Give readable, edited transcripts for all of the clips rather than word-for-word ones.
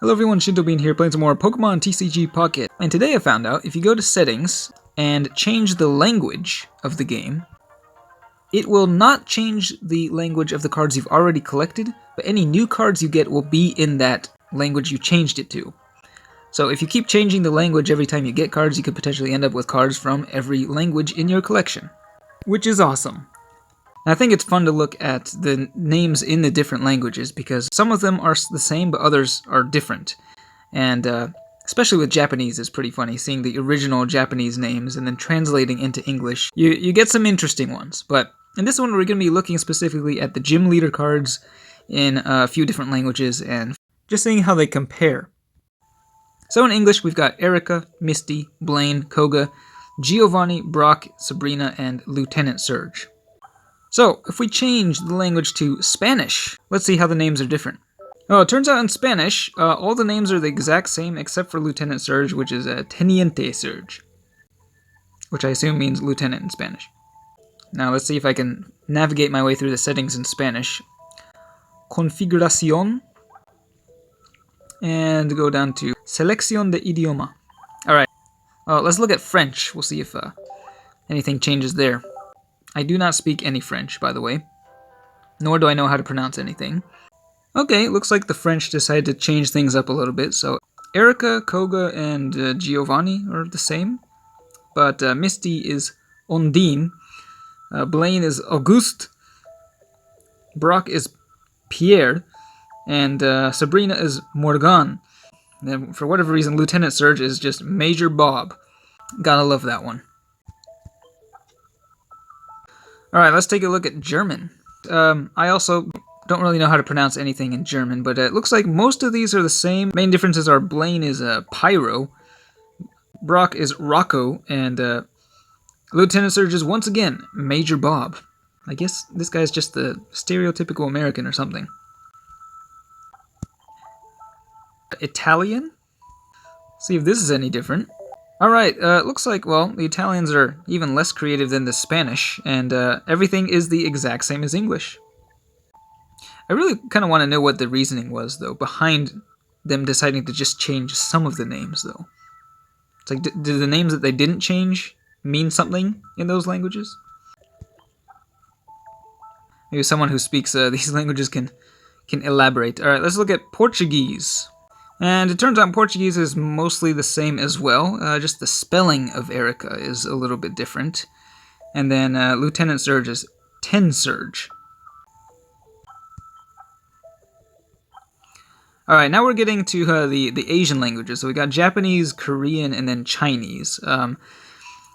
Hello everyone, Shinto Bean here playing some more Pokemon TCG Pocket. And today I found out if you go to settings and change the language of the game, it will not change the language of the cards you've already collected, but any new cards you get will be in that language you changed it to. So if you keep changing the language every time you get cards, you could potentially end up with cards from every language in your collection, which is awesome. I think it's fun to look at the names in the different languages because some of them are the same, but others are different. And especially with Japanese, it's pretty funny seeing the original Japanese names and then translating into English. You get some interesting ones. But in this one, we're going to be looking specifically at the gym leader cards in a few different languages and just seeing how they compare. So in English, we've got Erica, Misty, Blaine, Koga, Giovanni, Brock, Sabrina, and Lieutenant Surge. So, if we change the language to Spanish, let's see how the names are different. Oh, it turns out in Spanish, all the names are the exact same except for Lieutenant Surge, which is Teniente Surge, which I assume means lieutenant in Spanish. Now, let's see if I can navigate my way through the settings in Spanish. Configuración, and go down to Selección de Idioma. Alright, let's look at French. We'll see if anything changes there. I do not speak any French, by the way, nor do I know how to pronounce anything. Okay, looks like the French decided to change things up a little bit, so Erica, Koga, and Giovanni are the same, but Misty is Ondine, Blaine is Auguste, Brock is Pierre, and Sabrina is Morgan. And for whatever reason, Lieutenant Surge is just Major Bob. Gotta love that one. Alright, let's take a look at German. I also don't really know how to pronounce anything in German, but it looks like most of these are the same. Main differences are Blaine is Pyro, Brock is Rocco, and Lieutenant Surge is once again Major Bob. I guess this guy's just the stereotypical American or something. Italian? See if this is any different. Alright, looks like, well, the Italians are even less creative than the Spanish, and everything is the exact same as English. I really kind of want to know what the reasoning was, though, behind them deciding to just change some of the names, though. It's like, do the names that they didn't change mean something in those languages? Maybe someone who speaks these languages can elaborate. Alright, let's look at Portuguese. And it turns out Portuguese is mostly the same as well, just the spelling of Erica is a little bit different. And then Lieutenant Surge is Ten Surge. Alright, now we're getting to the Asian languages. So we got Japanese, Korean, and then Chinese.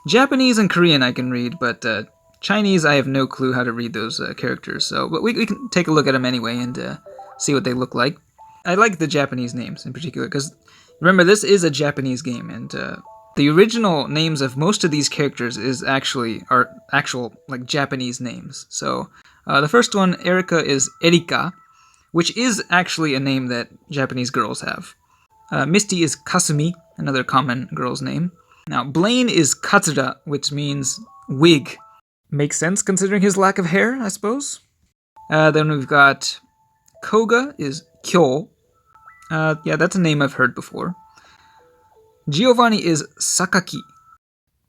Japanese and Korean I can read, but Chinese I have no clue how to read those characters. So, but we can take a look at them anyway and see what they look like. I like the Japanese names in particular, because remember, this is a Japanese game, and the original names of most of these characters are actual like Japanese names. So the first one, Erica, is Erika, which is actually a name that Japanese girls have. Misty is Kasumi, another common girl's name. Now, Blaine is Katsura, which means wig. Makes sense considering his lack of hair, I suppose. Then we've got Koga is Kyo. Yeah, that's a name I've heard before. Giovanni is Sakaki,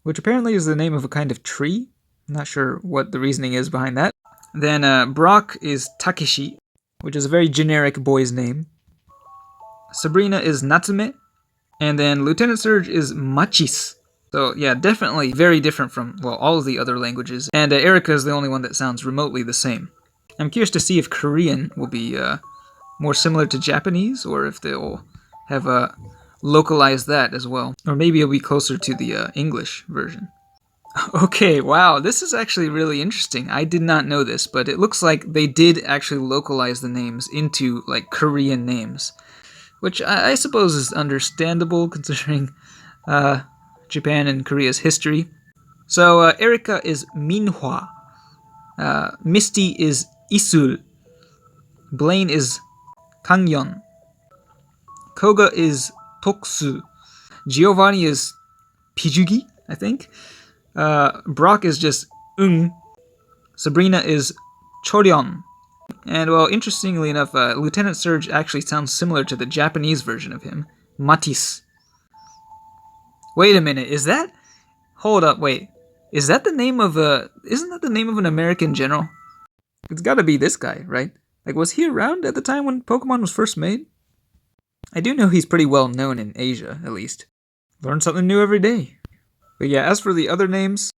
which apparently is the name of a kind of tree. I'm not sure what the reasoning is behind that. Then Brock is Takeshi, which is a very generic boy's name. Sabrina is Natsume. And then Lieutenant Surge is Machis. So yeah, definitely very different from, well, all of the other languages. And Erica is the only one that sounds remotely the same. I'm curious to see if Korean will be more similar to Japanese, or if they'll have localized that as well. Or maybe it'll be closer to the English version. Okay, wow, this is actually really interesting. I did not know this, but it looks like they did actually localize the names into, like, Korean names. Which I suppose is understandable, considering Japan and Korea's history. So, Erika is Minhwa. Misty is Isul. Blaine is Kangyeon. Koga is Toksu. Giovanni is Pijugi, I think. Brock is just Sabrina is Choryeon. And well, interestingly enough, Lieutenant Surge actually sounds similar to the Japanese version of him, Matisse. Wait a minute, is that? Hold up, wait. Is that the name of a? Isn't that the name of an American general? It's got to be this guy, right? Like, was he around at the time when Pokemon was first made? I do know he's pretty well known in Asia, at least. Learn something new every day. But yeah, as for the other names,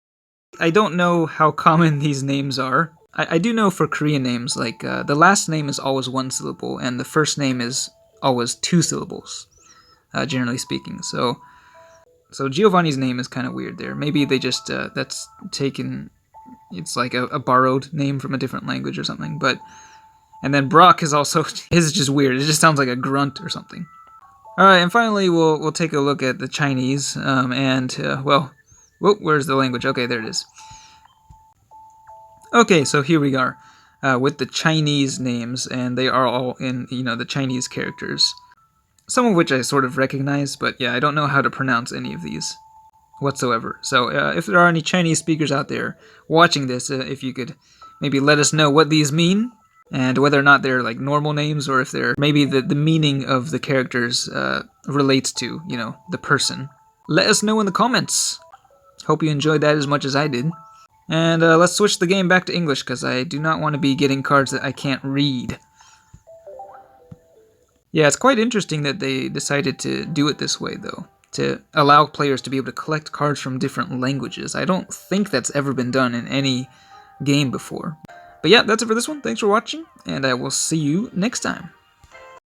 I don't know how common these names are. I do know for Korean names, like, the last name is always one syllable, and the first name is always two syllables, generally speaking. So Giovanni's name is kind of weird there. Maybe they just, that's taken, it's like a borrowed name from a different language or something, but... And then Brock is also, his is just weird. It just sounds like a grunt or something. Alright, and finally we'll take a look at the Chinese, well, whoa, where's the language? Okay, there it is. Okay, so here we are, with the Chinese names, and they are all in, the Chinese characters. Some of which I sort of recognize, but yeah, I don't know how to pronounce any of these whatsoever. So if there are any Chinese speakers out there watching this, if you could maybe let us know what these mean, and whether or not they're like normal names, or if they're maybe the meaning of the characters relates to, the person. Let us know in the comments. Hope you enjoyed that as much as I did. And let's switch the game back to English, because I do not want to be getting cards that I can't read. Yeah, it's quite interesting that they decided to do it this way, though. To allow players to be able to collect cards from different languages. I don't think that's ever been done in any game before. But yeah, that's it for this one. Thanks for watching, and I will see you next time.